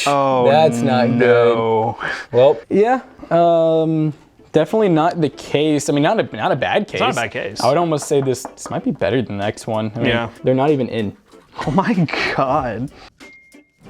Oh, that's not no. good. Well, yeah. Definitely not the case. I mean, not a bad case. It's not a bad case. I would almost say this might be better than the next one. I mean, yeah. They're not even in. Oh my God.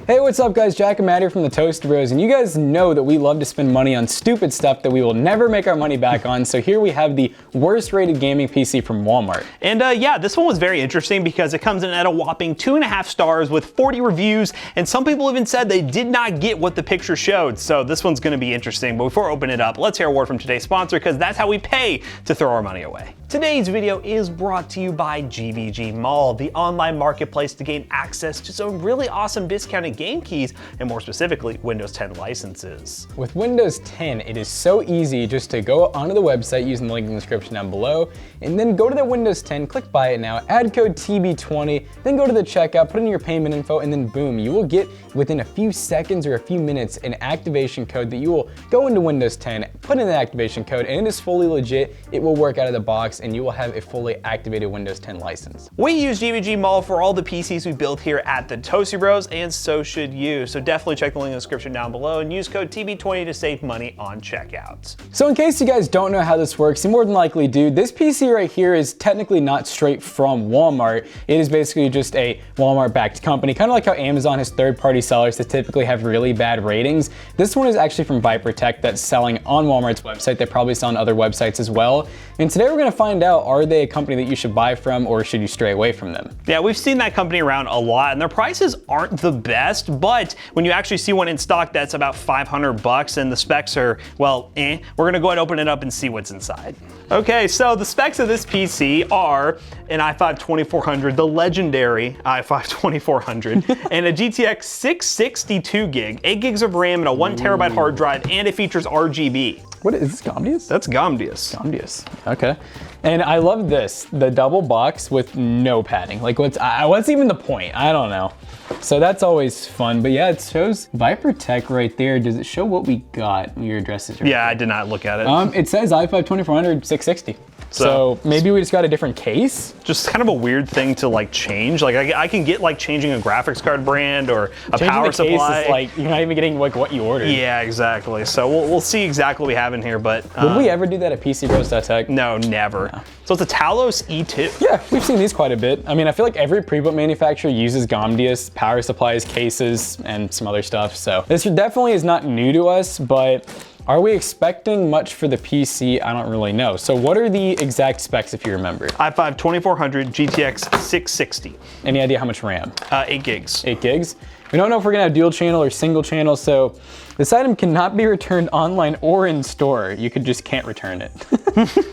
Hey, what's up guys? Jack and Matt here from the Toasty Bros, and you guys know that we love to spend money on stupid stuff that we will never make our money back on, so here we have the worst rated gaming PC from Walmart. And yeah, this one was very interesting because it comes in at a whopping 2.5 stars with 40 reviews, and some people even said they did not get what the picture showed, so this one's gonna be interesting. But before I open it up, let's hear a word from today's sponsor, because that's how we pay to throw our money away. Today's video is brought to you by GVG Mall, the online marketplace to gain access to some really awesome discounted game keys, and more specifically, Windows 10 licenses. With Windows 10, it is so easy just to go onto the website using the link in the description down below, and then go to the Windows 10, click buy it now, add code TB20, then go to the checkout, put in your payment info, and then boom, you will get within a few seconds or a few minutes an activation code that you will go into Windows 10, put in the activation code, and it is fully legit. It will work out of the box, and you will have a fully activated Windows 10 license. We use GVG Mall for all the PCs we build here at the Toasty Bros, and so should you. So definitely check the link in the description down below and use code TB20 to save money on checkout. So in case you guys don't know how this works, you more than likely do. This PC right here is technically not straight from Walmart. It is basically just a Walmart-backed company, kind of like how Amazon has third-party sellers that typically have really bad ratings. This one is actually from Viper Tech that's selling on Walmart's website. They probably sell on other websites as well. And today we're gonna find out, are they a company that you should buy from, or should you stray away from them? Yeah, we've seen that company around a lot, and their prices aren't the best, but when you actually see one in stock that's about 500 bucks and the specs are, well, we're gonna go ahead and open it up and see what's inside. Okay, so the specs of this PC are an i5-2400, the legendary i5-2400, and a GTX 662 gig, 8 gigs of RAM, and a 1 terabyte hard drive, and it features RGB. What is this, Gomdius? That's Gomdius. Gomdius, okay. And I love this, the double box with no padding. Like what's even the point? I don't know. So that's always fun, but yeah, it shows Viper Tech right there. Does it show what we got? Your address is right Yeah, there. I did not look at it. It says i5-2400 660. So maybe we just got a different case? Just kind of a weird thing to like change. Like I can get like changing a graphics card brand or a power supply. Case is like you're not even getting like what you ordered. Yeah, exactly. So we'll see exactly what we have in here, but would we ever do that at PCBros.tech? No, never. No. So it's a Talos E2. Yeah, we've seen these quite a bit. I mean, I feel like every pre-built manufacturer uses Gomdius, power supplies, cases, and some other stuff. So this definitely is not new to us, but are we expecting much for the PC? I don't really know. So what are the exact specs if you remember? i5-2400 GTX 660. Any idea how much RAM? 8 gigs. 8 gigs. We don't know if we're gonna have dual channel or single channel, so this item cannot be returned online or in store. You can't return it.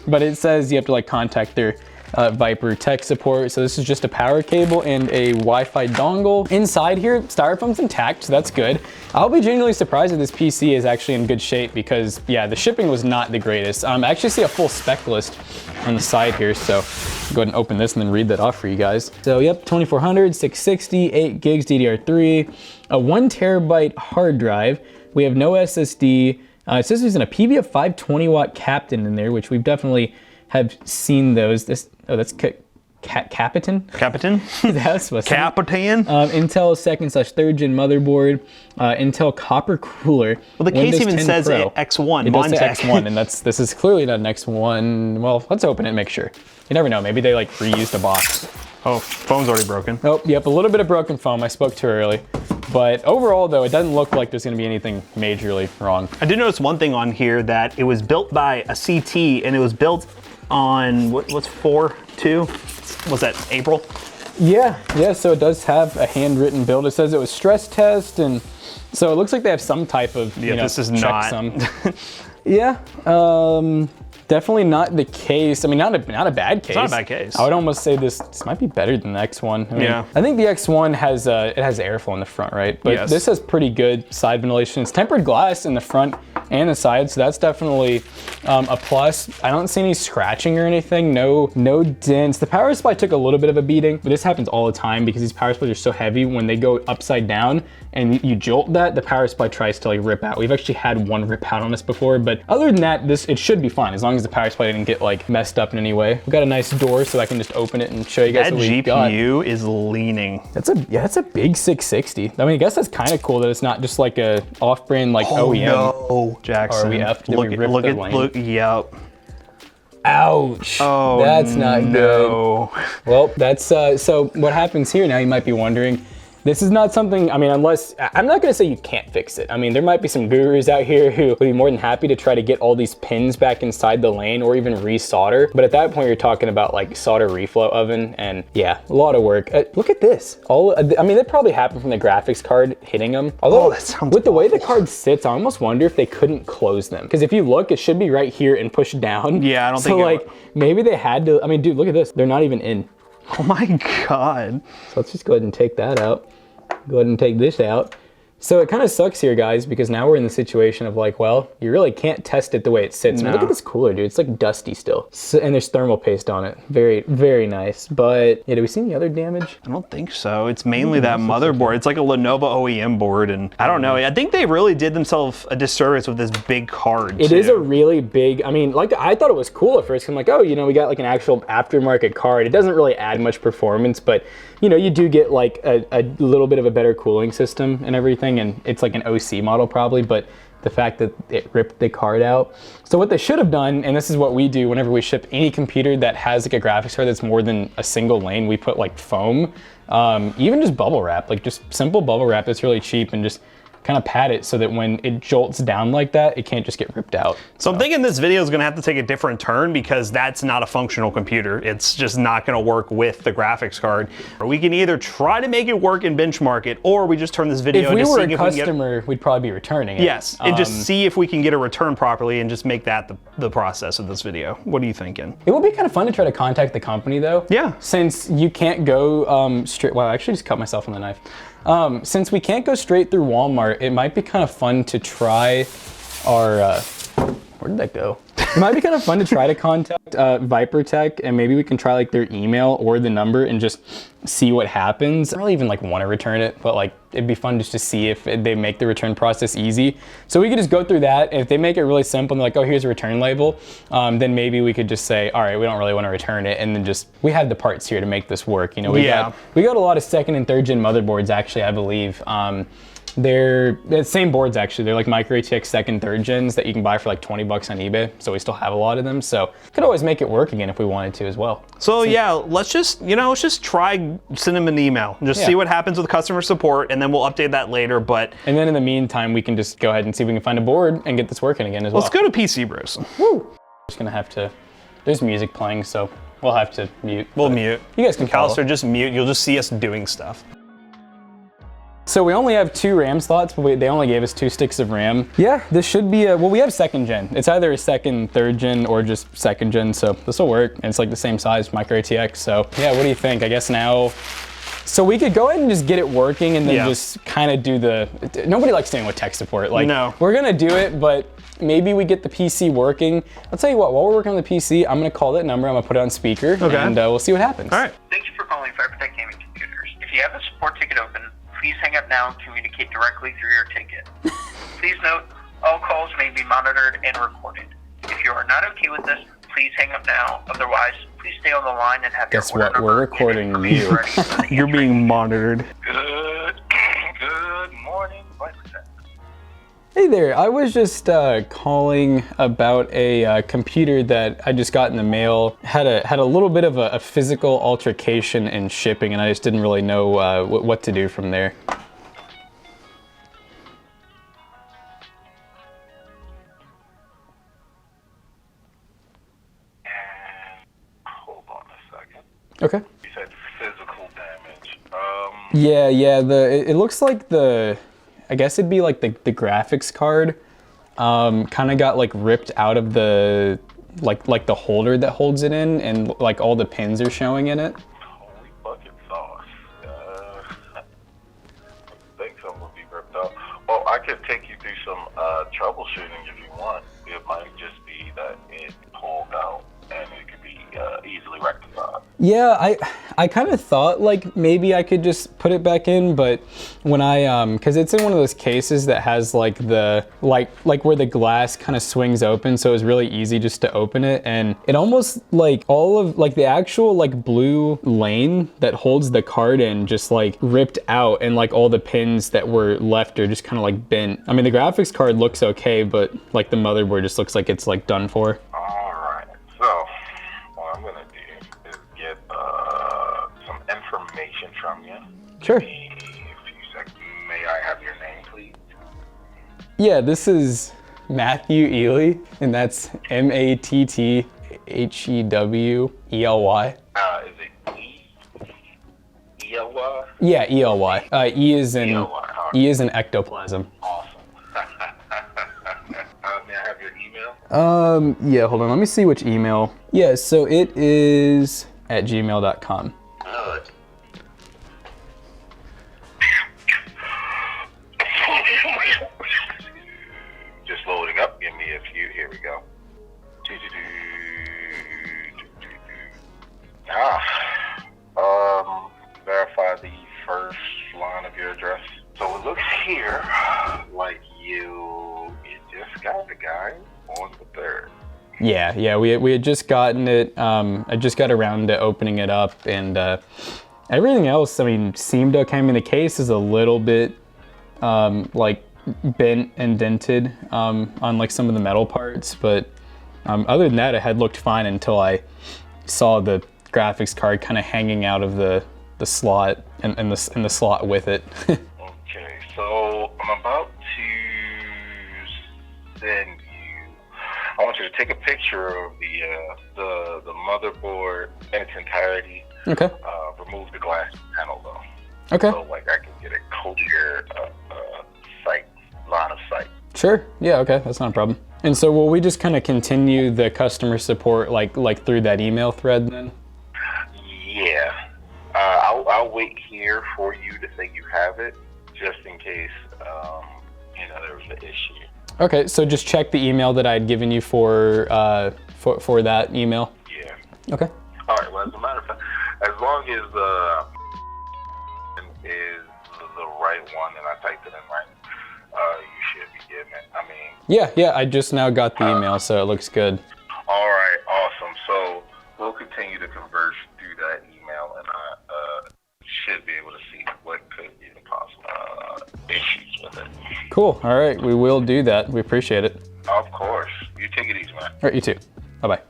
But it says you have to like contact their Viper Tech support. So this is just a power cable and a Wi-Fi dongle. Inside here, styrofoam's intact, so that's good. I'll be genuinely surprised if this PC is actually in good shape because yeah, the shipping was not the greatest. I actually see a full spec list on the side here, so go ahead and open this and then read that off for you guys. So yep, 2400, 660, 8 gigs DDR3, a 1 terabyte hard drive. We have no SSD. It says there's a PVF 520 watt Captain in there, which we've definitely have seen those. That's Capitan? Capitan? That's what's Capitan? Intel 2nd/3 gen motherboard, Intel copper cooler. Well, the case even says X1. It does say X1, and this is clearly not an X1. Well, let's open it and make sure. You never know, maybe they like reused a box. Oh, phone's already broken. Oh, yep, a little bit of broken foam. I spoke too early. But overall though, it doesn't look like there's gonna be anything majorly wrong. I did notice one thing on here, that it was built by a CT and it was built on, what's 4/2? Was that April? Yeah, so it does have a handwritten build. It says it was stress test, and so it looks like they have some type of, this is not. Yeah, definitely not the case. I mean, not a bad case. It's not a bad case. I would almost say this might be better than the X1. I mean, yeah. I think the X1 has it has airflow in the front, right? But yes. This has pretty good side ventilation. It's tempered glass in the front and the side, so that's definitely a plus. I don't see any scratching or anything, no dents. The power supply took a little bit of a beating, but this happens all the time because these power supplies are so heavy. When they go upside down and you jolt that, the power supply tries to like rip out. We've actually had one rip out on us before, but other than that, it should be fine as long as the power supply didn't get like messed up in any way. We've got a nice door so I can just open it and show you guys That what we got. GPU is leaning. That's a big 660. I mean, I guess that's kind of cool that it's not just like a off-brand like OEM. No, Jackson. Or we effed? Did we rip their lane? Yep. Ouch. Oh, that's not good. no. Well, that's so what happens here now, you might be wondering, this is not something, I mean, unless, I'm not gonna say you can't fix it. I mean, there might be some gurus out here who would be more than happy to try to get all these pins back inside the lane or even resolder. But at that point, you're talking about like solder reflow oven and yeah, a lot of work. Look at this. I mean, that probably happened from the graphics card hitting them. Although, that sounds with the way the card sits, I almost wonder if they couldn't close them. Because if you look, it should be right here and pushed down. Yeah, I don't think so like, maybe they had to, I mean, dude, look at this. They're not even in. Oh my God. So let's just go ahead and take that out. Go ahead and take this out. So it kind of sucks here, guys, because now we're in the situation of like, well, you really can't test it the way it sits. No. Look at this cooler, dude. It's like dusty still. So, and there's thermal paste on it. Very, very nice. But yeah, do we see any other damage? I don't think so. It's mainly that motherboard. It's like a Lenovo OEM board, and I don't know. I think they really did themselves a disservice with this big card. It is a really big, I mean, like I thought it was cool at first. I'm like, oh, you know, we got like an actual aftermarket card. It doesn't really add much performance, but you know, you do get like a little bit of a better cooling system and everything, and it's like an OC model probably, but the fact that it ripped the card out. So what they should have done, and this is what we do whenever we ship any computer that has like a graphics card that's more than a single lane, we put like foam, even just bubble wrap, like just simple bubble wrap that's really cheap, and just kind of pad it so that when it jolts down like that, it can't just get ripped out. So I'm thinking this video is gonna have to take a different turn because that's not a functional computer. It's just not gonna work with the graphics card. Or we can either try to make it work and benchmark it, or we just turn this video If we into were seeing a if we can get... customer, we'd probably be returning it. Yes, and just see if we can get a return properly and just make that the process of this video. What are you thinking? It would be kind of fun to try to contact the company though. Yeah. Since you can't go straight, wow, I actually just cut myself on the knife. Since we can't go straight through Walmart, it might be kind of fun to try our, where did that go? It might be kind of fun to try to contact ViperTech, and maybe we can try like their email or the number and just see what happens. I don't really even like want to return it, but like it'd be fun just to see if they make the return process easy. So we could just go through that. If they make it really simple and they're like, oh, here's a return label, then maybe we could just say, all right, we don't really want to return it, and then just, we have the parts here to make this work. You know, we got a lot of 2nd and 3rd gen motherboards actually, I believe. They're the same boards actually. They're like Micro ATX 2nd, 3rd gens that you can buy for like 20 bucks on eBay. So we still have a lot of them. So could always make it work again if we wanted to as well. So yeah, let's just try send them an email. Just see what happens with customer support, and then we'll update that later. But and then in the meantime, we can just go ahead and see if we can find a board and get this working again as well. Let's go to PC Bros. Woo! Just gonna have to, there's music playing, so we'll have to mute. We'll mute. You guys can follow. McAllister, just mute. You'll just see us doing stuff. So we only have 2 RAM slots, but they only gave us 2 sticks of RAM. Yeah, this should be well, we have 2nd gen. It's either a 2nd, 3rd gen, or just 2nd gen, so this will work. And it's like the same size, Micro ATX, so yeah, what do you think? I guess now, so we could go ahead and just get it working and then just kind of do nobody likes staying with tech support. Like, no. We're gonna do it, but maybe we get the PC working. I'll tell you what, while we're working on the PC, I'm gonna call that number, I'm gonna put it on speaker, and we'll see what happens. All right. Thank you for calling ViperTech Gaming Computers. If you have a support ticket open, please hang up now and communicate directly through your ticket. Please note, all calls may be monitored and recorded. If you are not okay with this, please hang up now. Otherwise, please stay on the line and have Guess your order what? We're number and recording information you. ready for the You're entry. being monitored. Good morning, ViperTech. Hey there, I was just calling about a computer that I just got in the mail. Had a little bit of a physical altercation in shipping, and I just didn't really know what to do from there. Hold on a second. Okay. You said physical damage. Yeah, it looks like I guess it'd be like the graphics card kind of got like ripped out of the like the holder that holds it in, and like all the pins are showing in it. Holy bucket sauce. I think some will be ripped out. Well, I could take you through some troubleshooting if you want. It might just be that it pulled out and it could be easily rectified. Yeah, I kind of thought like maybe I could just put it back in, but when I because it's in one of those cases that has like the like where the glass kind of swings open, so it's really easy just to open it, and it almost like all of like the actual like blue lane that holds the card in just like ripped out, and like all the pins that were left are just kind of like bent. I mean, the graphics card looks okay, but like the motherboard just looks like it's like done for. Alright, so what I'm gonna do is get some information from you. Sure. A few seconds. May I have your name, please? Yeah, this is Matthew Ely, and that's Matthew Ely. Is it E-L-Y? Yeah, Ely. E is in E-L-Y. E is in ectoplasm. Awesome. May I have your email? Yeah, hold on. Let me see which email. Yeah, so it is at gmail.com. Good. Just loading up. Give me a few. Here we go. Verify the first line of your address. So it looks here like you just got the guy on the 3rd. Yeah, we had just gotten it. I just got around to opening it up, and everything else, I mean, seemed okay. I mean, the case is a little bit like bent and dented on like some of the metal parts, but other than that, it had looked fine until I saw the graphics card kind of hanging out of the slot and the slot with it. Okay, so I'm about to send you. I want you to take a picture of the motherboard in its entirety. Okay. Remove the glass panel though. Okay. So like I can get a clear line of sight. Sure. Yeah. Okay. That's not a problem. And so will we just kind of continue the customer support like through that email thread then? Yeah. I'll wait here for you to say you have it, just in case there was an issue. Okay. So just check the email that I had given you for that email. Yeah. Okay. All right. Well, as a matter of fact, as long as is the right one and I typed it in right, you should be getting it. I mean. Yeah. I just now got the email, so it looks good. All right. Awesome. So we'll continue to converse through that email, and I should be able to see what could be the possible issues with it. Cool. All right. We will do that. We appreciate it. Of course. You take it easy, man. All right. You too. Bye-bye.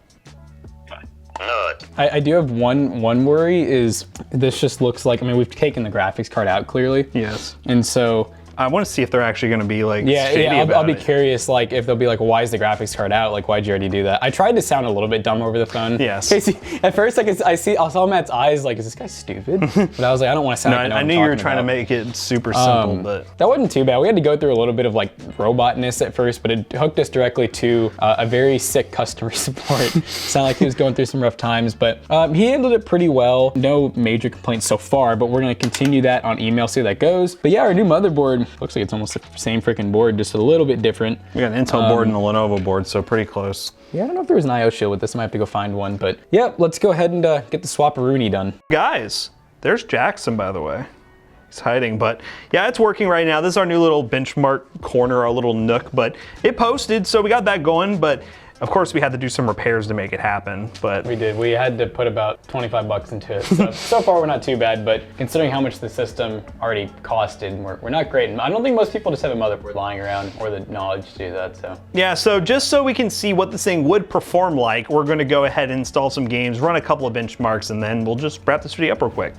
Good. I do have one worry is this just looks like, I mean, we've taken the graphics card out clearly. Yes. And so I want to see if they're actually going to be like shady I'll about be it. curious, like if they'll be like, why is the graphics card out? Like, why'd you already do that? I tried to sound a little bit dumb over the phone. Yes. Casey, at first I saw Matt's eyes like, is this guy stupid? But I was like, I don't want to sound No, like I know I what I'm knew you were talking trying to about. make it super simple, but That wasn't too bad. We had to go through a little bit of like robotness at first, but it hooked us directly to a very sick customer support. Sounded like he was going through some rough times, but he handled it pretty well. No major complaints so far, but we're gonna continue that on email, see how that goes. But yeah, our new motherboard looks like it's almost the same freaking board, just a little bit different. we got an Intel board and a Lenovo board, so pretty close. Yeah, I don't know if there was an IO shield with this. I might have to go find one, but yeah, let's go ahead and get the swap-a-rooney done. Guys, there's Jackson, by the way. He's hiding, but yeah, it's working right now. This is our new little benchmark corner, our little nook, but it posted, so we got that going, but of course we had to do some repairs to make it happen, but We did. We had to put about 25 bucks into it. So far we're not too bad, but considering how much the system already costed, we're not great. And I don't think most people just have a motherboard lying around or the knowledge to do that, so. yeah, so just so we can see what this thing would perform like, we're gonna go ahead and install some games, run a couple of benchmarks, and then we'll just wrap this video up real quick.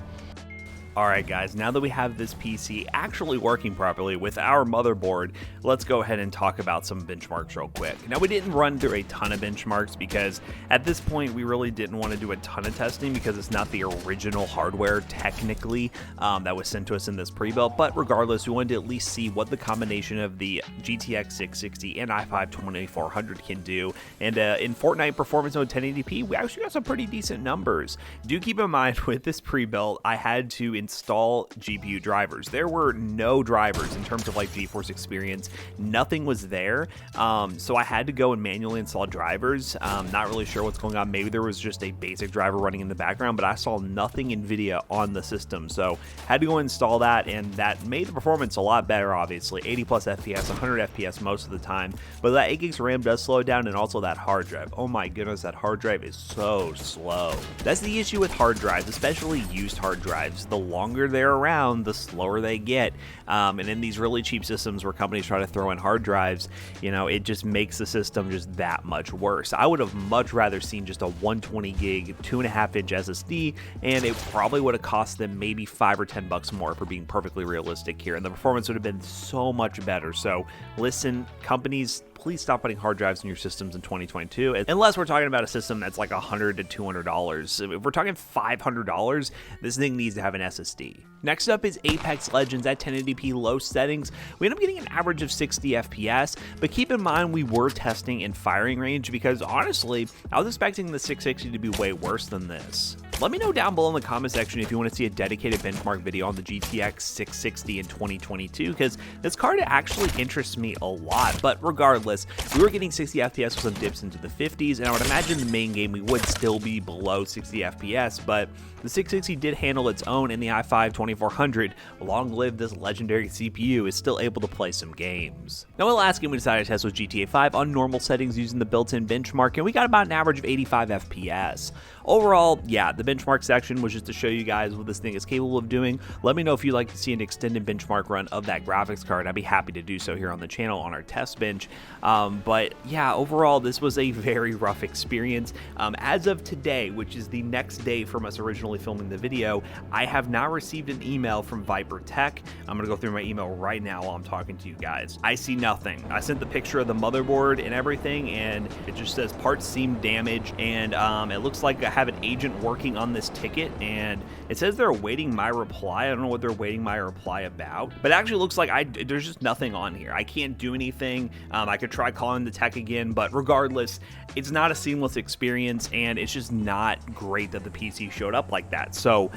Alright guys, now that we have this PC actually working properly with our motherboard, let's go ahead and talk about some benchmarks real quick. Now we didn't run through a ton of benchmarks because at this point we really didn't want to do a ton of testing because it's not the original hardware technically that was sent to us in this pre-built, but regardless we wanted to at least see what the combination of the GTX 660 and i5 2400 can do, and in Fortnite performance mode 1080p we actually got some pretty decent numbers. Do keep in mind with this pre-built I had to install GPU drivers. There were no drivers in terms of like GeForce Experience. Nothing was there. So I had to go and manually install drivers. Not really sure what's going on. Maybe there was just a basic driver running in the background, but I saw nothing NVIDIA on the system. So had to go install that, and that made the performance a lot better, obviously. 80 plus FPS, 100 FPS most of the time. But that 8 gigs of RAM does slow it down, and also that hard drive. Oh my goodness, that hard drive is so slow. That's the issue with hard drives, especially used hard drives. The longer they're around, the slower they get. And in these really cheap systems where companies try to throw in hard drives, you know, it just makes the system just that much worse. I would have much rather seen just a 120 gig, 2.5-inch SSD, and it probably would have cost them maybe $5 or $10 more, for being perfectly realistic here, and the performance would have been so much better. So listen, companies, please stop putting hard drives in your systems in 2022, unless we're talking about a system that's like $100 to $200. If we're talking $500, this thing needs to have an SSD. Next up is Apex Legends at 1080p low settings. We end up getting an average of 60 FPS, but keep in mind we were testing in firing range, because honestly, I was expecting the 660 to be way worse than this. Let me know down below in the comment section if you want to see a dedicated benchmark video on the GTX 660 in 2022, because this card actually interests me a lot. But regardless, we were getting 60 FPS with some dips into the 50s, and I would imagine the main game we would still be below 60 FPS, but the 660 did handle its own, and the i5 2400, long live this legendary CPU, is still able to play some games. Now, the last game we decided to test was GTA 5 on normal settings using the built-in benchmark, and we got about an average of 85 FPS. Overall, yeah, the benchmark section was just to show you guys what this thing is capable of doing. Let me know if you'd like to see an extended benchmark run of that graphics card. I'd be happy to do so here on the channel on our test bench. But yeah, overall, this was a very rough experience. As of today, which is the next day from us originally filming the video, I have now received an email from Viper Tech. I'm gonna go through my email right now while I'm talking to you guys. I see nothing. I sent the picture of the motherboard and everything, and it just says parts seem damaged, and it looks like I have an agent working on this ticket, and it says they're awaiting my reply. I don't know what they're awaiting my reply about, but it actually looks like there's just nothing on here. I can't do anything. I could try calling the tech again, but regardless, it's not a seamless experience, and it's just not great that the PC showed up like that. So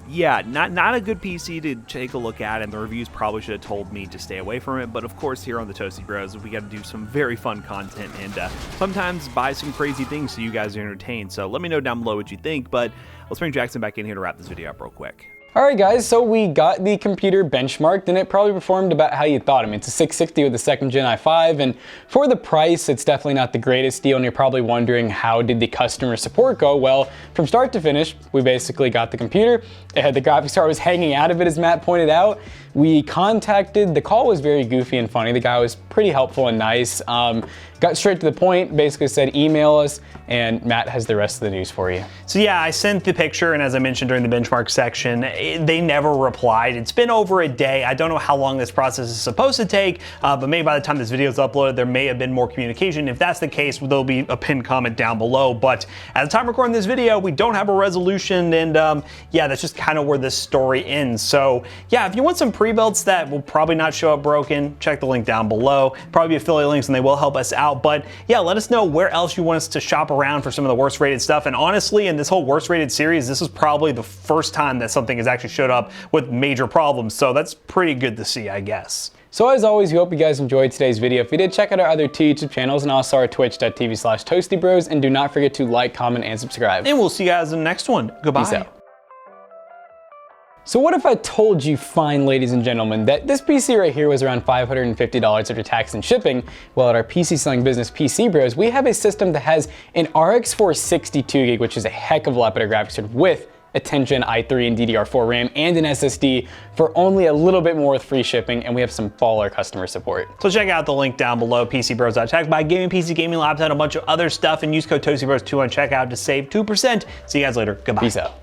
yeah, not a good PC to take a look at, and the reviews probably should have told me to stay away from it. But of course, here on the Toasty Bros, we got to do some very fun content, and sometimes buy some crazy things so you guys are entertained. So let me know down below what you think, but let's bring Jackson back in here to wrap this video up real quick. Alright guys, so we got the computer benchmarked, and it probably performed about how you thought. I mean, it's a 660 with a 2nd gen i5, and for the price, it's definitely not the greatest deal, and you're probably wondering, how did the customer support go? Well, from start to finish, we basically got the computer. It had the graphics card was hanging out of it, as Matt pointed out. We contacted, the call was very goofy and funny. The guy was pretty helpful and nice. Got straight to the point, basically said email us, and Matt has the rest of the news for you. So yeah, I sent the picture, and as I mentioned during the benchmark section, they never replied. It's been over a day. I don't know how long this process is supposed to take, but maybe by the time this video is uploaded, there may have been more communication. If that's the case, there'll be a pinned comment down below. But at the time of recording this video, we don't have a resolution, and yeah, that's just kind of where this story ends. So yeah, if you want some pre-builds that will probably not show up broken, check the link down below. Probably be affiliate links, and they will help us out. But yeah, let us know where else you want us to shop around for some of the worst rated stuff. And honestly, in this whole worst rated series, this is probably the first time that something has actually showed up with major problems. So that's pretty good to see, I guess. So as always, we hope you guys enjoyed today's video. If you did, check out our other two YouTube channels and also our twitch.tv/toastybros. And do not forget to like, comment, and subscribe. And we'll see you guys in the next one. Goodbye. Peace out. So what if I told you, fine ladies and gentlemen, that this PC right here was around $550 after tax and shipping? Well, at our PC selling business, PC Bros, we have a system that has an RX 462 gig, which is a heck of a lot better graphics card, with a 10th gen i3 and DDR4 RAM and an SSD for only a little bit more with free shipping, and we have some baller customer support. So check out the link down below, PCBros.tech. Buy gaming PC, gaming labs, and a bunch of other stuff, and use code ToastyBros2 on checkout to save 2%. See you guys later. Goodbye. Peace out.